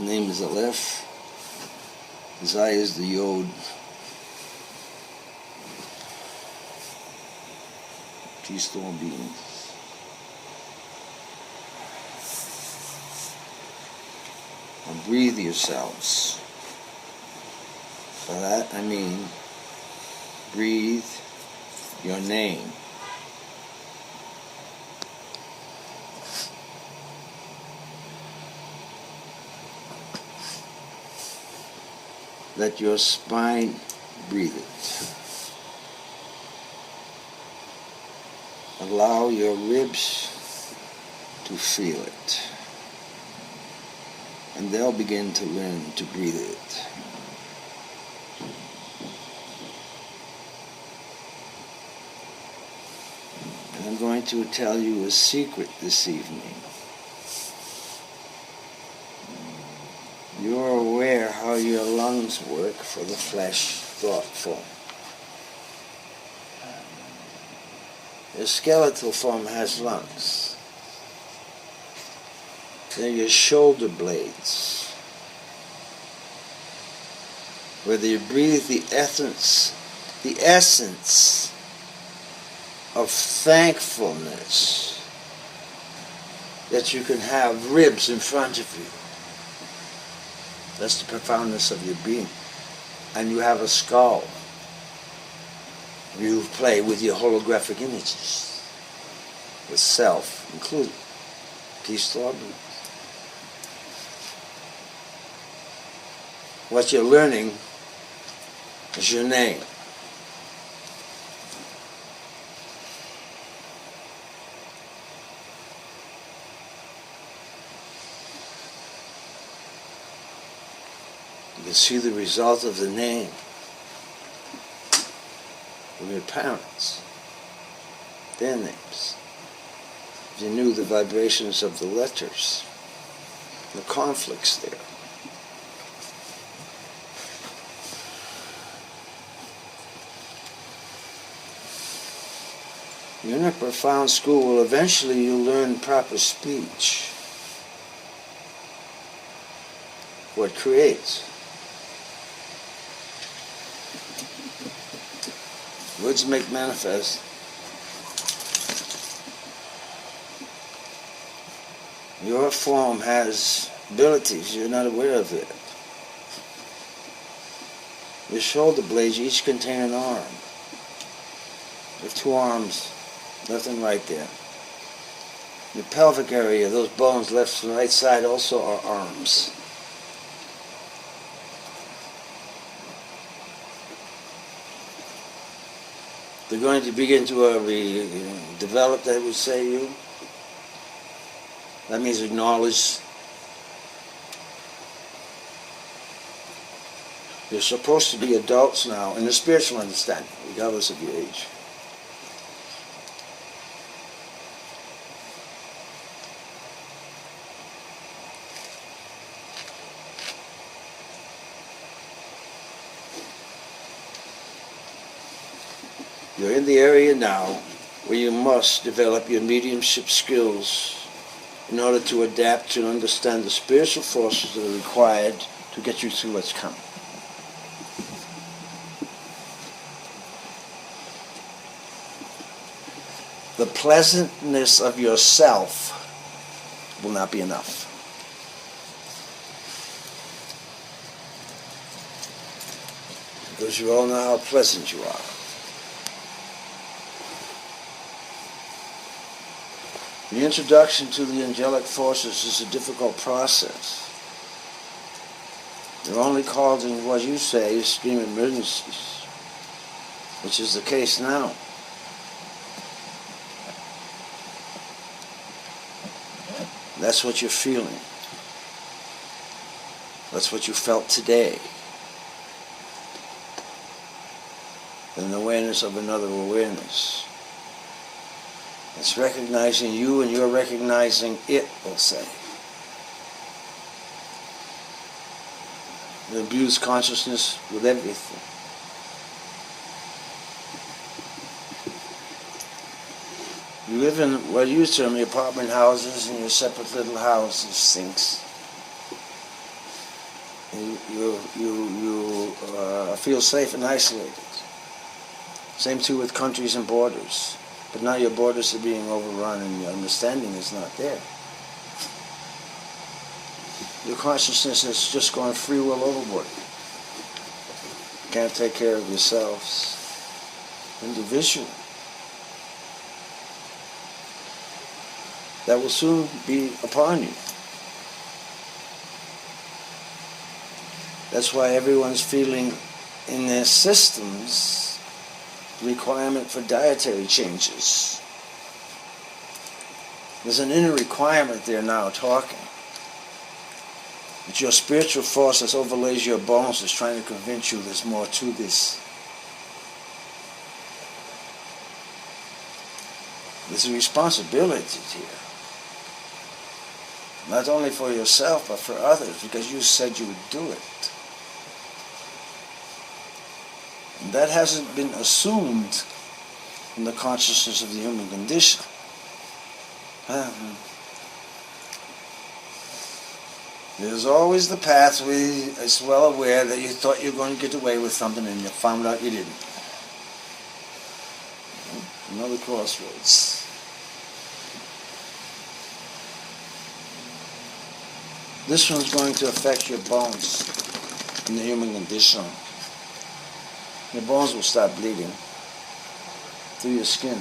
name is Aleph. Zai is the Yod. Peace to all beings. Now breathe yourselves. By that I mean breathe your name. Let your spine breathe it. Allow your ribs to feel it. And they'll begin to learn to breathe it. And I'm going to tell you a secret this evening. You're aware how your lungs work for the flesh thought form. Your skeletal form has lungs. They're your shoulder blades, where you breathe the essence of thankfulness that you can have ribs in front of you. That's the profoundness of your being. And you have a skull. You play with your holographic images, with self included. Peace to all beings. What you're learning is your name. You can see the result of the name from your parents, their names. You knew the vibrations of the letters, the conflicts there. You're in a profound school. Well, eventually you'll learn proper speech. What creates. Words make manifest. Your form has abilities, you're not aware of it. Your shoulder blades each contain an arm. You have two arms, left and right there. Your pelvic area, those bones left and right side also are arms. They're going to begin to develop, I would say, you. That means acknowledge. You're supposed to be adults now in the spiritual understanding, regardless of your age. You're in the area now where you must develop your mediumship skills in order to adapt to understand the spiritual forces that are required to get you through what's coming. The pleasantness of yourself will not be enough. Because you all know how pleasant you are. The introduction to the angelic forces is a difficult process. They're only called in what you say extreme emergencies, which is the case now. That's what you're feeling. That's what you felt today. An awareness of another awareness. It's recognizing you and you're recognizing it, we'll say. You abuse consciousness with everything. You live in what you term your apartment houses and your separate little houses, sinks. You feel safe and isolated. Same too with countries and borders. But now your borders are being overrun and your understanding is not there. Your consciousness is just going free will overboard. You can't take care of yourselves individually. That will soon be upon you. That's why everyone's feeling in their systems the requirement for dietary changes. There's an inner requirement there now talking. But your spiritual force that overlays your bones is trying to convince you there's more to this. There's a responsibility here. Not only for yourself, but for others, because you said you would do it. And that hasn't been assumed in the consciousness of the human condition. There's always the pathway. It's well aware that you thought you were going to get away with something and you found out you didn't. Another crossroads. This one's going to affect your bones in the human condition. Your bones will start bleeding through your skin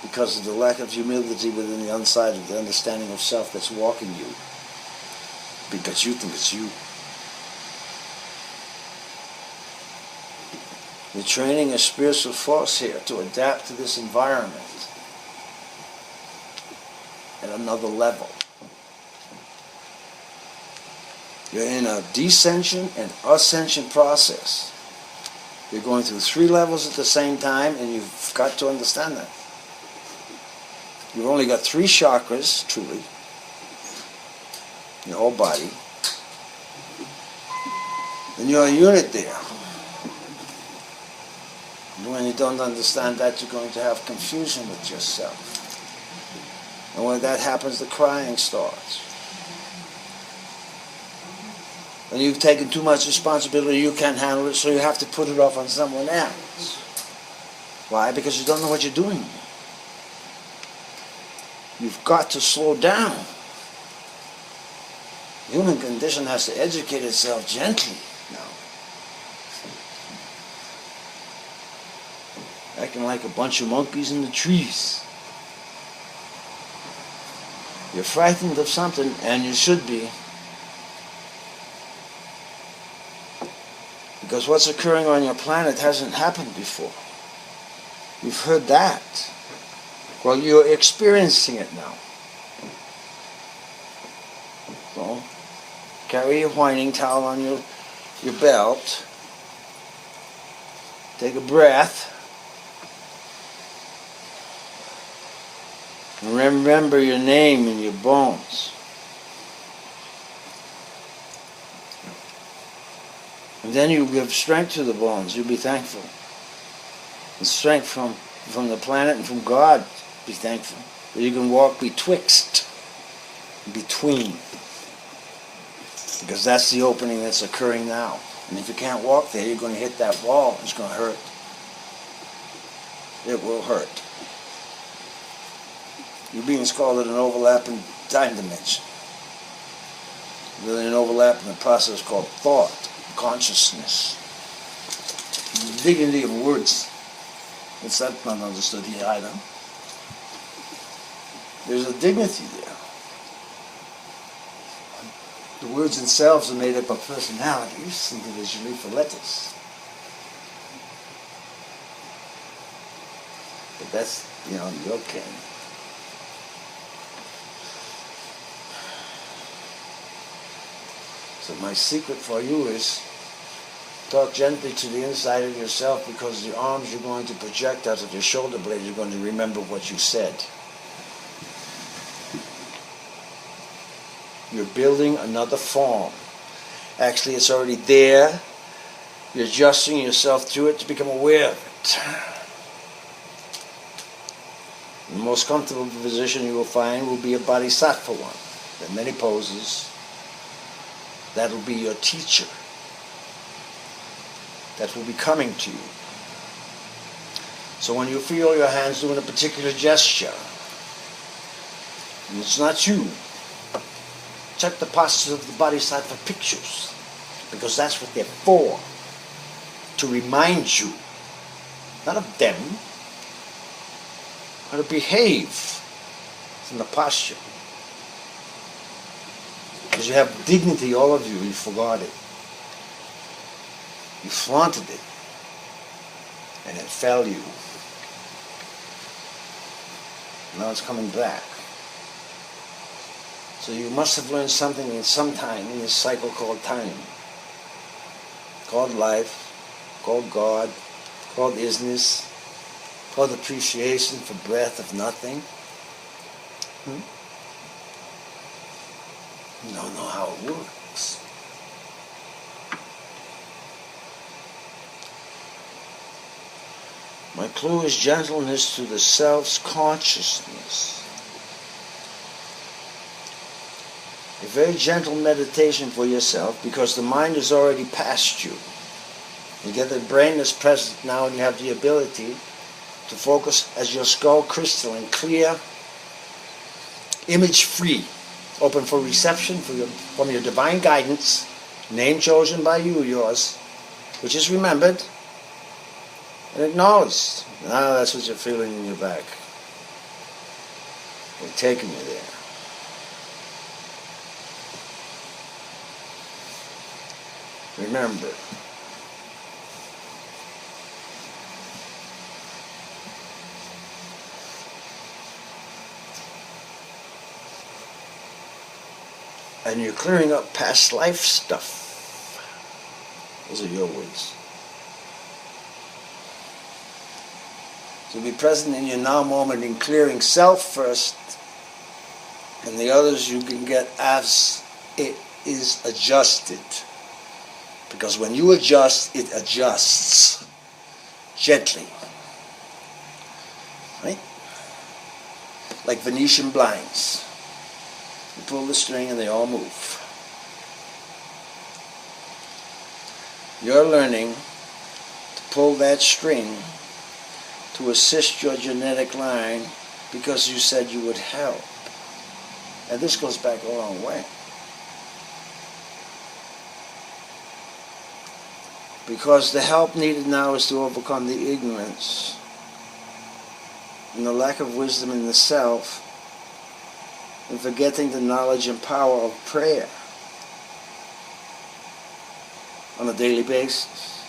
because of the lack of humility within the inside of the understanding of self that's walking you, because you think it's you. You're training a spiritual force here to adapt to this environment at another level. You're in a descension and ascension process. You're going through 3 levels at the same time, and you've got to understand that. You've only got 3 chakras, truly, in your whole body. And you're a unit there. And when you don't understand that, you're going to have confusion with yourself. And when that happens, the crying starts. And you've taken too much responsibility, you can't handle it, so you have to put it off on someone else. Why? Because you don't know what you're doing. You've got to slow down. The human condition has to educate itself gently now. Acting like a bunch of monkeys in the trees. You're frightened of something, and you should be. Because what's occurring on your planet hasn't happened before. You've heard that. Well, you're experiencing it now. So, carry your whining towel on your belt. Take a breath. And remember your name in your bones. And then you give strength to the bones. You'll be thankful. And strength from the planet and from God. Be thankful. That you can walk betwixt, between. Because that's the opening that's occurring now. And if you can't walk there, you're going to hit that wall. It's going to hurt. It will hurt. Your beings call it an overlapping time dimension. Really an overlap in the process called thought. Consciousness. The dignity of words. It's that not understood here either. There's a dignity there. The words themselves are made up of personalities individually for letters. But that's, you're okay. So my secret for you is talk gently to the inside of yourself, because the arms you're going to project out of your shoulder blades are going to remember what you said. You're building another form. Actually, it's already there. You're adjusting yourself to it to become aware of it. The most comfortable position you will find will be a bodhisattva one. There are many poses. That will be your teacher. That will be coming to you. So when you feel your hands doing a particular gesture, and it's not you, check the postures of the body side for pictures, because that's what they're for, to remind you, not of them, how to behave in the posture. Because you have dignity, all of you, you forgot it. You flaunted it, and it failed you. Now it's coming back. So you must have learned something in some time in this cycle called time, called life, called God, called isness, called appreciation for breath of nothing. You don't know how it works. My clue is gentleness to the self's consciousness. A very gentle meditation for yourself, because the mind is already past you. You get the brain that's present now, and you have the ability to focus as your skull crystalline, clear, image-free, open for reception from your divine guidance, name chosen by you, yours, which is remembered and acknowledged. Now that's what you're feeling in your back. We're taking you there. Remember, and you're clearing up past life stuff. Those are your words. So be present in your now moment in clearing self first, and the others you can get as it is adjusted. Because when you adjust, it adjusts gently. Right? Like Venetian blinds. You pull the string and they all move. You're learning to pull that string to assist your genetic line because you said you would help. And this goes back a long way. Because the help needed now is to overcome the ignorance and the lack of wisdom in the self, and forgetting the knowledge and power of prayer on a daily basis.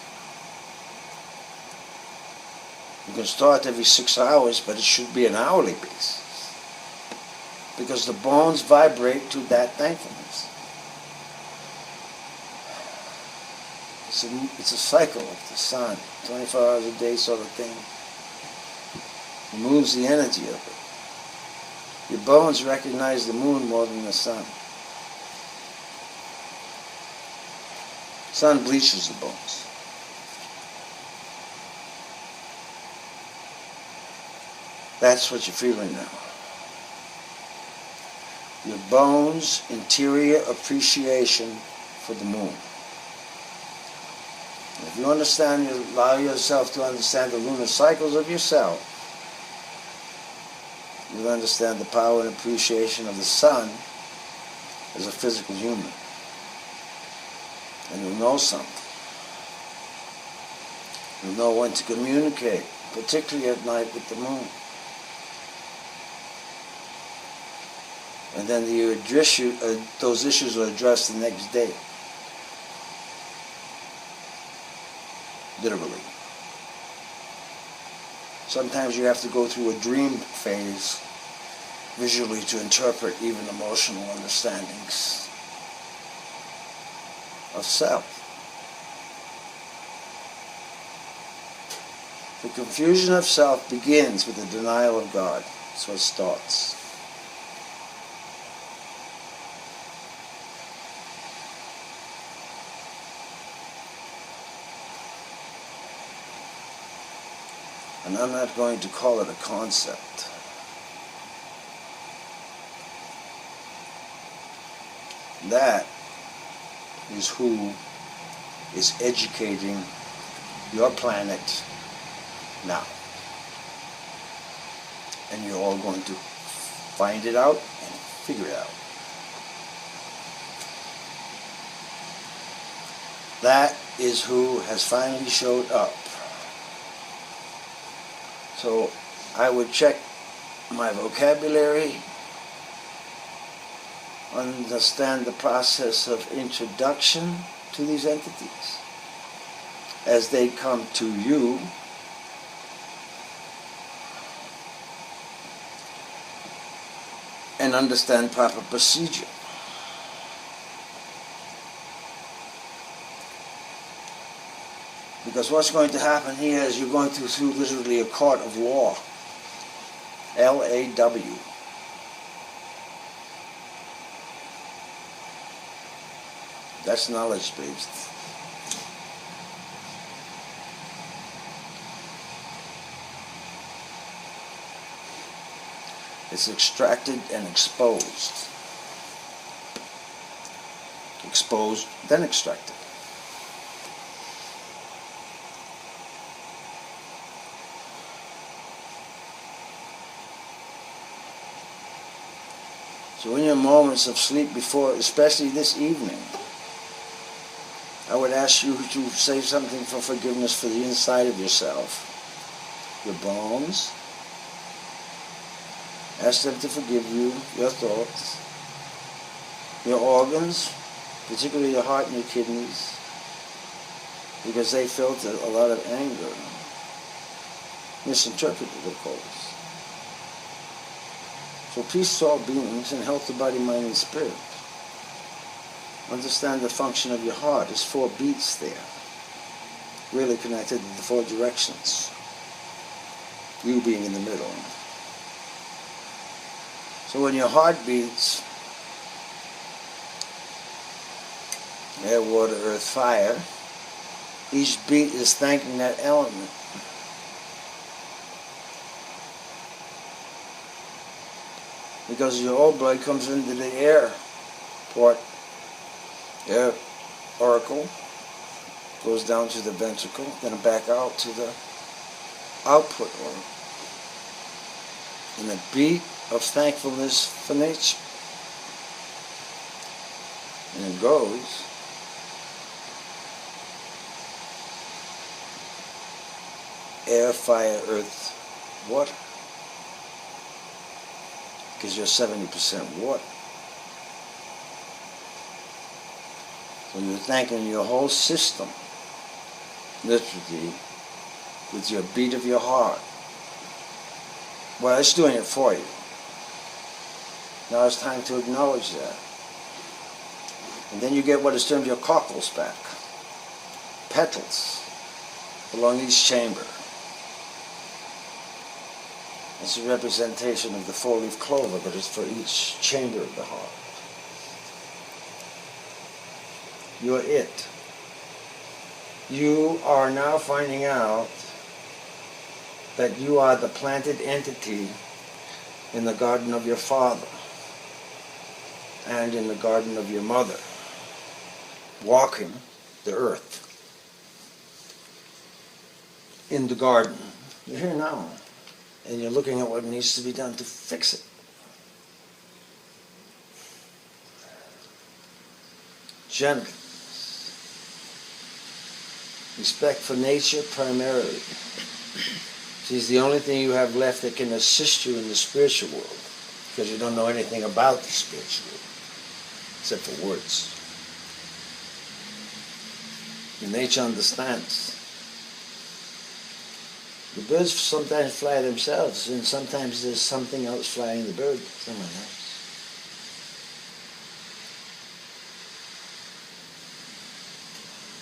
You can start every 6 hours, but it should be an hourly basis, because the bones vibrate to that thankfulness. It's a cycle of the sun, 24 hours a day sort of thing. It moves the energy of it. Your bones recognize the moon more than the sun. Sun bleaches the bones. That's what you're feeling now. Your bones' interior appreciation for the moon. If you understand, you allow yourself to understand the lunar cycles of yourself, you'll understand the power and appreciation of the sun as a physical human. And you'll know something. You'll know when to communicate, particularly at night with the moon. And then those issues are addressed the next day. Literally. Sometimes you have to go through a dream phase visually to interpret even emotional understandings of self. The confusion of self begins with the denial of God. That's what starts. And I'm not going to call it a concept. That is who is educating your planet now. And you're all going to find it out and figure it out. That is who has finally showed up. So I would check my vocabulary, understand the process of introduction to these entities as they come to you, and understand proper procedure. Because what's going to happen here is you're going through literally a court of law. L-A-W. That's knowledge-based. It's extracted and exposed. Exposed, then extracted. So in your moments of sleep before, especially this evening, I would ask you to say something for forgiveness for the inside of yourself, your bones. Ask them to forgive you, your thoughts, your organs, particularly your heart and your kidneys, because they felt a lot of anger, misinterpreted, of course. So peace to all beings and health to body, mind, and spirit. Understand the function of your heart. There's 4 beats there, really connected to the 4 directions, you being in the middle. So when your heart beats, air, water, earth, fire, each beat is thanking that element. Because your old blood comes into the air port, air auricle, goes down to the ventricle, then back out to the output auricle. And a beat of thankfulness for nature. And it goes air, fire, earth, water. Because you're 70% water. So you're thanking your whole system, literally, with your beat of your heart. Well, it's doing it for you. Now it's time to acknowledge that. And then you get what is termed your cockles back. Petals along each chamber. It's a representation of the 4-leaf clover, but it's for each chamber of the heart. You're it. You are now finding out that you are the planted entity in the garden of your father and in the garden of your mother, walking the earth. In the garden. You're here now. And you're looking at what needs to be done to fix it. Gentleness. Respect for nature primarily. She's the only thing you have left that can assist you in the spiritual world, because you don't know anything about the spiritual world, except for words. And nature understands. The birds sometimes fly themselves, and sometimes there's something else flying the bird, someone else.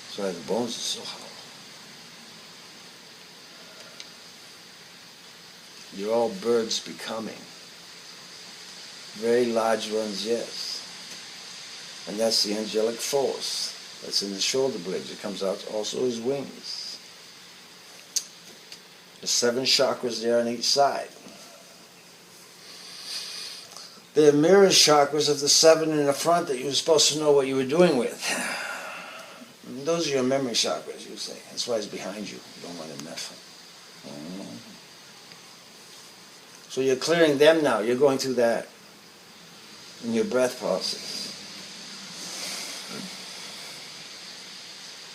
That's why the bones are so hollow. You're all birds becoming. Very large ones, yes. And that's the angelic force that's in the shoulder blades. It comes out also as wings. There's 7 chakras there on each side. They're mirror chakras of the 7 in the front that you were supposed to know what you were doing with. And those are your memory chakras, you say. That's why it's behind you. You don't want to mess them. So you're clearing them now. You're going through that in your breath process.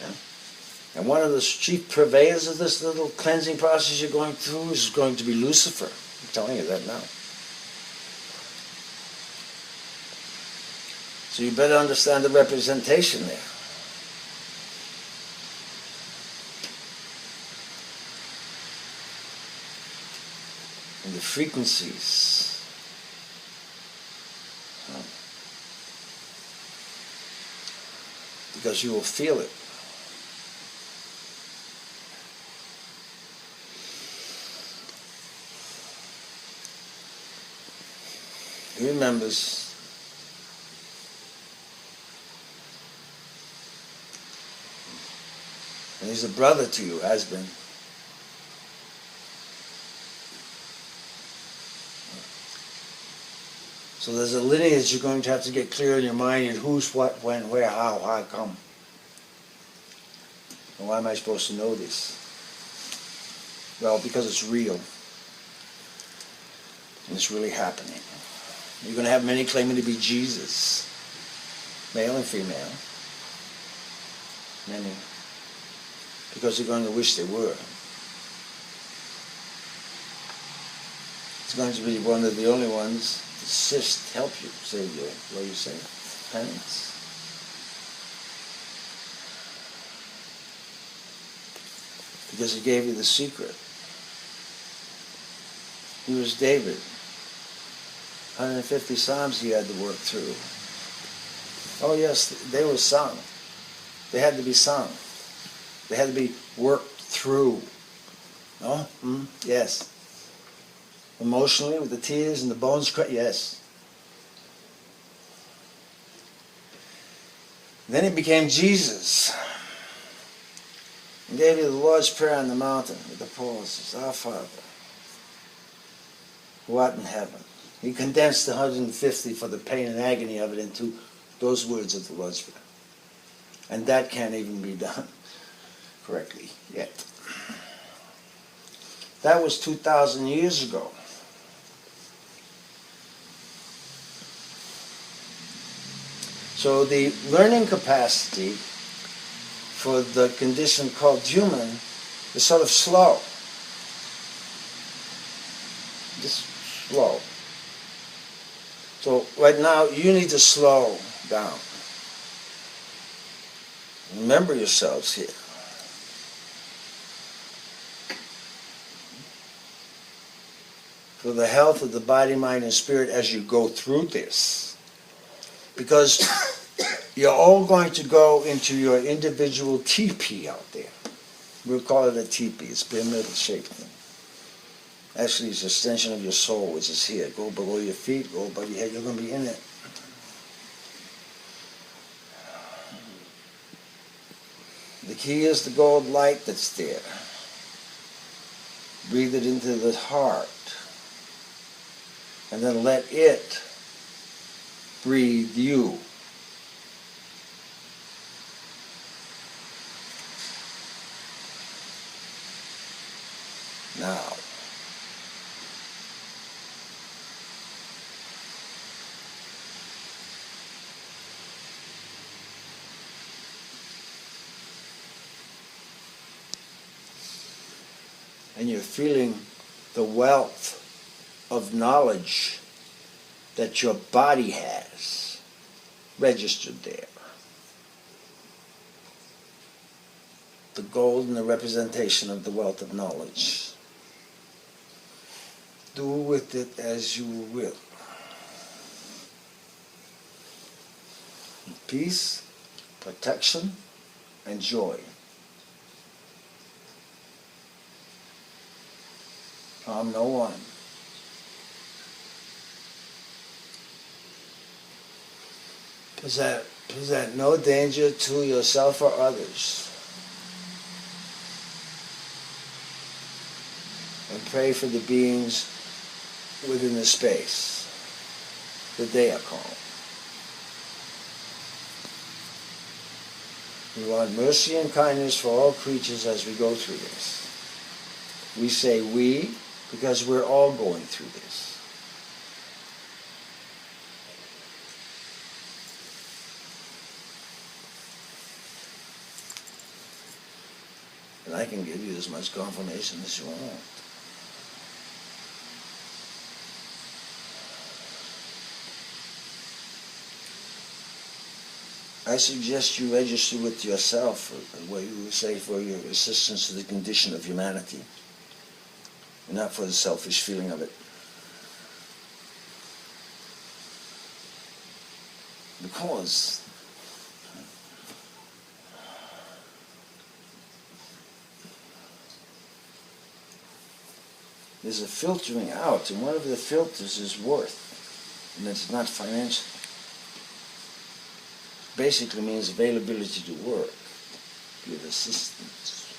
Yeah? And one of the chief purveyors of this little cleansing process you're going through is going to be Lucifer. I'm telling you that now. So you better understand the representation there. And the frequencies. Because you will feel it. He remembers. And he's a brother to you, has been. So there's a lineage you're going to have to get clear in your mind and who's, what, when, where, how come. And why am I supposed to know this? Well, because it's real. And it's really happening. You're going to have many claiming to be Jesus. Male and female. Many. Because they're going to wish they were. It's going to be one of the only ones to assist, help you, save you, what do you say? Penance. Because he gave you the secret. He was David. 150 Psalms he had to work through. Oh yes, they were sung. They had to be sung. They had to be worked through. Oh, yes. Emotionally, with the tears and the bones, yes. Then he became Jesus. He gave you the Lord's Prayer on the mountain with the pauses. Our Father, who art in heaven. He condensed the 150 for the pain and agony of it into those words of the Lord's Prayer. And that can't even be done correctly yet. That was 2,000 years ago. So the learning capacity for the condition called human is sort of slow. Just slow. So right now you need to slow down. Remember yourselves here. For the health of the body, mind, and spirit as you go through this. Because you're all going to go into your individual teepee out there. We'll call it a teepee. It's pyramidal shaped thing. Actually, it's an extension of your soul, which is here. Go below your feet, go above your head. You're going to be in it. The key is the gold light that's there. Breathe it into the heart. And then let it breathe you. Now. And you're feeling the wealth of knowledge that your body has registered there. The gold and the representation of the wealth of knowledge. Do with it as you will. Peace, protection, and joy. Harm no one. Present no danger to yourself or others. And pray for the beings within the space that they are called. We want mercy and kindness for all creatures as we go through this. We say we because we're all going through this. And I can give you as much confirmation as you want. I suggest you register with yourself, where you say for your assistance to the condition of humanity, and not for the selfish feeling of it. Because there's a filtering out, and one of the filters is worth, and it's not financial. Basically means availability to work, give assistance.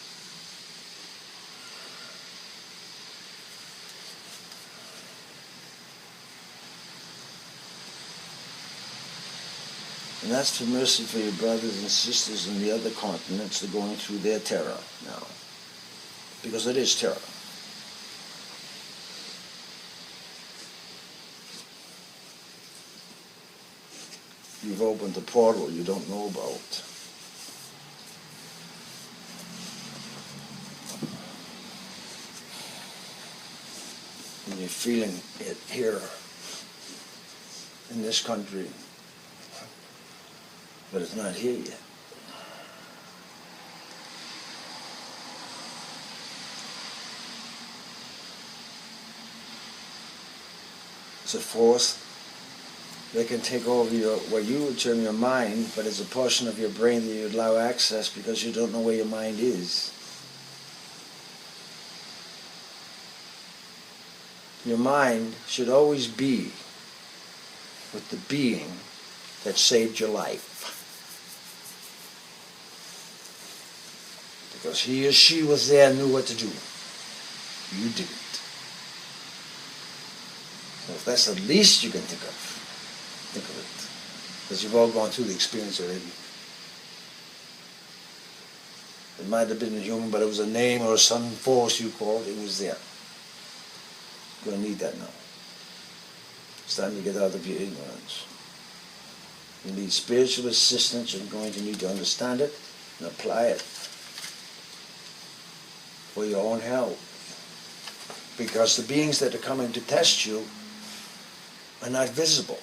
And that's for mercy for your brothers and sisters in the other continents that are going through their terror now. Because it is terror. You've opened a portal you don't know about. And you're feeling it here in this country, but it's not here yet. It's a force that can take over your, what you would term your mind, but it's a portion of your brain that you allow access because you don't know where your mind is. Your mind should always be with the being that saved your life. Because he or she was there and knew what to do. You didn't. So if that's the least you can think of it. Because you've all gone through the experience already. It might have been a human, but it was a name or some force you called. It was there. You're going to need that now. It's time to get out of your ignorance. You need spiritual assistance. You're going to need to understand it and apply it for your own health. Because the beings that are coming to test you are not visible.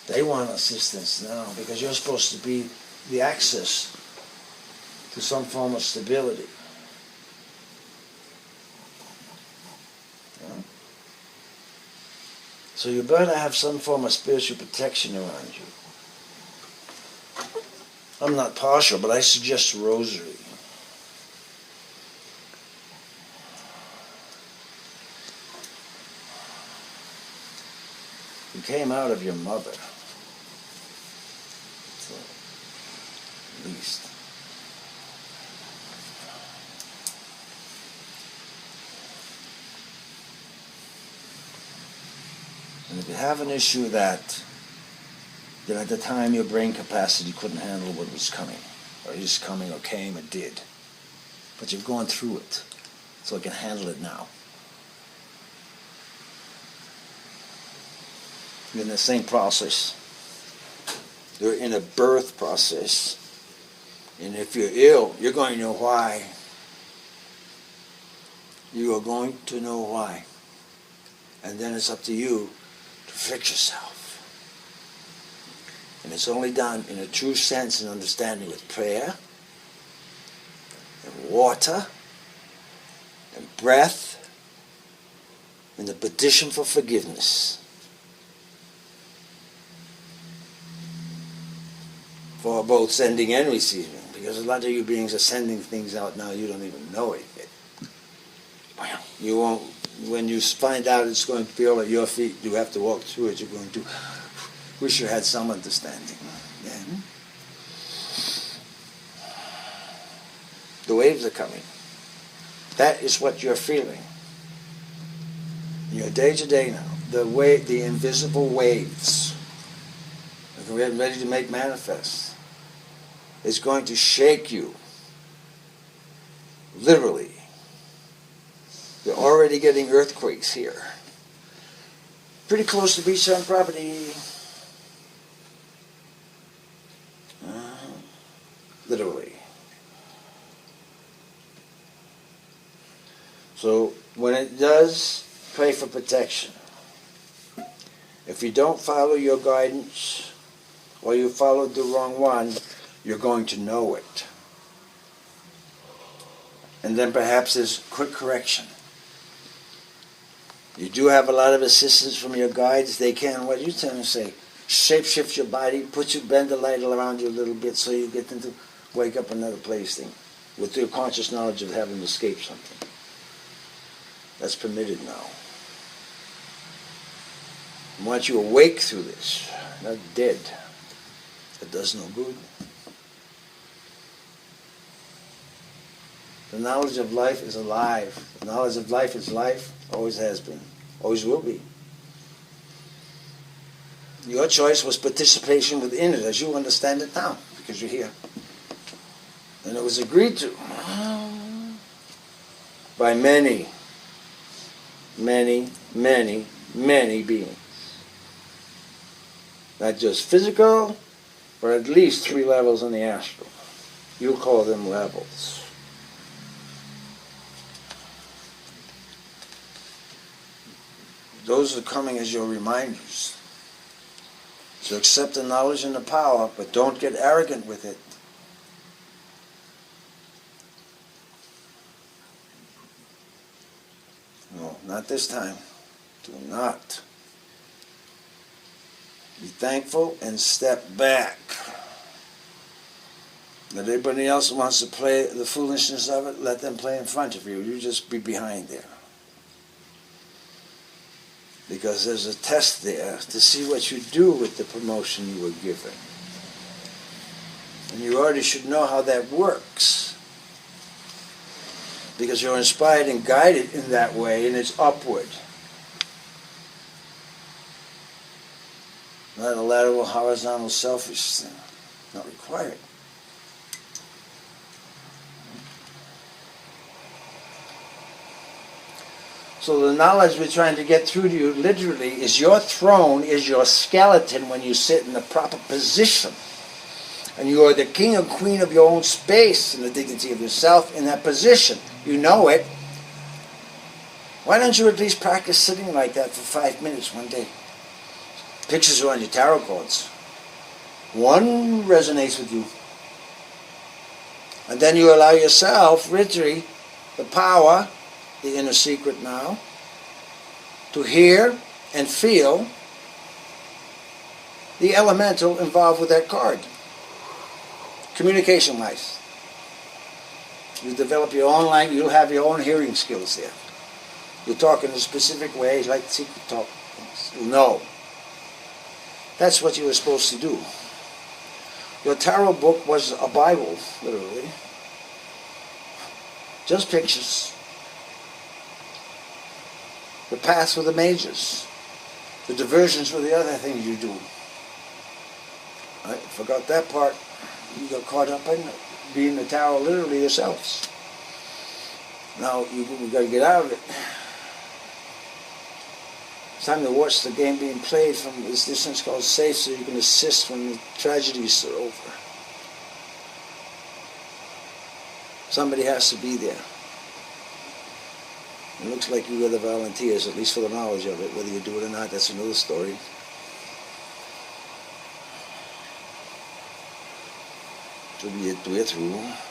They want assistance now because you're supposed to be the access to some form of stability. Yeah? So you better have some form of spiritual protection around you. I'm not partial, but I suggest a rosary. You came out of your mother. So, at least. And if you have an issue that at the time your brain capacity couldn't handle what was coming, or is coming, or came, or did, but you've gone through it, so it can handle it now. You're in the same process. You're in a birth process. And if you're ill, you're going to know why. You are going to know why. And then it's up to you to fix yourself. And it's only done in a true sense and understanding with prayer, and water, and breath, and the petition for forgiveness. For both sending and receiving, because a lot of you beings are sending things out now you don't even know it yet. You won't, when you find out it's going to feel at your feet, you have to walk through it, you're going to wish you had some understanding. Then the waves are coming. That is what you're feeling. Your day to day now, the invisible waves You're ready to make manifest. It's going to shake you. Literally. You're already getting earthquakes here. Pretty close to beachfront property. Literally. So when it does, pray for protection. If you don't follow your guidance, or you followed the wrong one, you're going to know it. And then perhaps there's quick correction. You do have a lot of assistance from your guides. They can, what you tend to say, shape-shift your body, bend the light around you a little bit so you get into wake up another place thing with your conscious knowledge of having escaped something. That's permitted now. I want you awake through this, not dead. That does no good. The knowledge of life is alive. The knowledge of life is life, always has been, always will be. Your choice was participation within it as you understand it now, because you're here. And it was agreed to by many, many, many, many beings. Not just physical, but at least 3 levels in the astral. You call them levels. Those are coming as your reminders. So accept the knowledge and the power, but don't get arrogant with it. No, not this time. Do not. Be thankful and step back. Let everybody else who wants to play the foolishness of it, let them play in front of you. You just be behind there. Because there's a test there to see what you do with the promotion you were given. And you already should know how that works. Because you're inspired and guided in that way, and it's upward. Not a lateral, horizontal, selfish thing. Not required. So the knowledge we're trying to get through to you literally is your throne, is your skeleton when you sit in the proper position. And you are the king or queen of your own space and the dignity of yourself in that position. You know it. Why don't you at least practice sitting like that for 5 minutes one day? Pictures are on your tarot cards. One resonates with you. And then you allow yourself, literally, the power, the inner secret now, to hear and feel the elemental involved with that card. Communication-wise. You develop your own language, you'll have your own hearing skills there. You'll talk in a specific way, like secret talk. You'll know. That's what you were supposed to do. Your tarot book was a Bible, literally. Just pictures. The paths were the majors. The diversions were the other things you do. I forgot that part. You got caught up in being the tarot literally yourselves. Now we've got to get out of it. It's time to watch the game being played from this distance called safe so you can assist when the tragedies are over. Somebody has to be there. It looks like you are the volunteers, at least for the knowledge of it. Whether you do it or not, that's another story. So we're through.